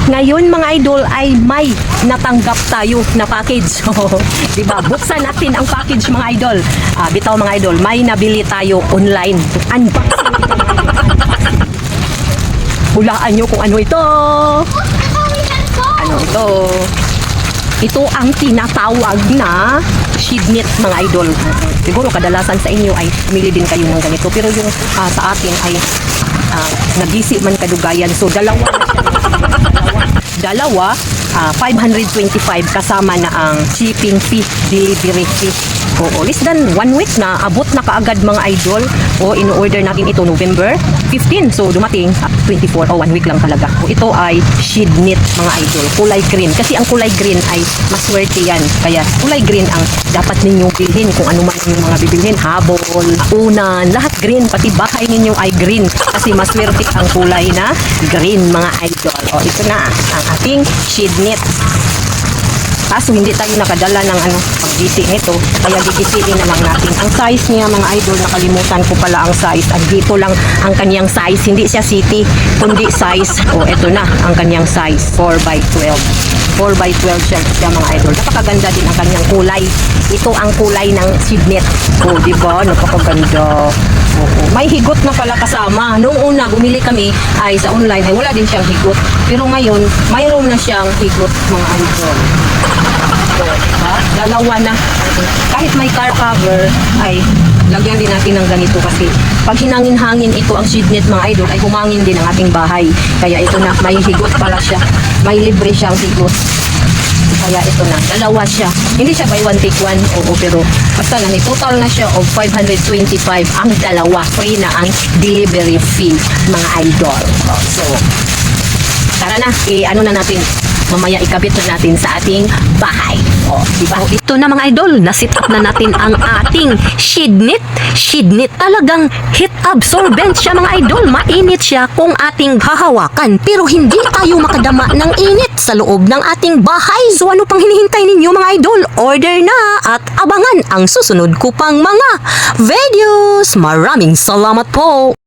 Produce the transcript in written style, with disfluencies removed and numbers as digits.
Ngayon mga idol ay may natanggap tayo na package. Diba? Buksan natin ang package mga idol. Bitaw mga idol, may nabili tayo online. Unboxing ito mga idol. Hulaan nyo kung ano ito. Ano ito? Ito ang tinatawag na sheetnet mga idol. Siguro kadalasan sa inyo ay pumili din kayo ng ganito. Pero yung sa atin ay nag-isip man kadugayan. So dalawa na siya. Dalawa, 525 kasama na ang shipping fee, delivery fee. Oo, less than 1 week na abot na kaagad mga idol. O in-order natin ito November 15. So dumating 24 o 1 week lang talaga. O, ito ay sheetnet mga idol. Kulay green. Kasi ang kulay green ay maswerte yan. Kaya kulay green ang dapat ninyong bilhin. Kung ano man yung mga bibilhin. Habol, unan, lahat green. Pati bahay ninyo ay green. Kasi maswerte ang kulay na green mga idol. O ito na ang ating sheetnet. Kaso hindi tayo nakadala ng pagbisi nito, kaya gigisiin na lang natin. Ang size niya mga idol, nakalimutan ko pala ang size. At dito lang ang kanyang size, hindi siya city, kundi size. O eto na ang kanyang size, 4x12. 4x12 siya mga idol. Napakaganda din ang kanyang kulay. Ito ang kulay ng sheetnet. O diba, napakaganda. Oo. May higot na pala kasama. Noong una bumili kami ay sa online ay wala din siyang higot. Pero ngayon, mayroon na siyang higot mga idol. So, diba? Dalawa na. Kahit may car cover ay lagyan din natin ng ganito kasi pag hinangin-hangin ito ang sheetnet mga idol ay humangin din ang ating bahay. Kaya ito na, may higot pala siya. May libre siyang higot. Kaya ito na, dalawa siya. Hindi siya buy one take one. Oo, pero basta na, total na siya of 525 ang dalawa. Free na ang delivery fee mga idol. So, tara na, ano na natin, mamaya ikabit na natin sa ating bahay. O, diba? Ito na mga idol, nasit up na natin ang ating sheetnet. Sheetnet talagang heat absorbent siya mga idol. Mainit siya kung ating hahawakan. Pero hindi tayo makadama ng init sa loob ng ating bahay. So ano pang hinihintay ninyo mga idol? Order na at abangan ang susunod ko pang mga videos. Maraming salamat po!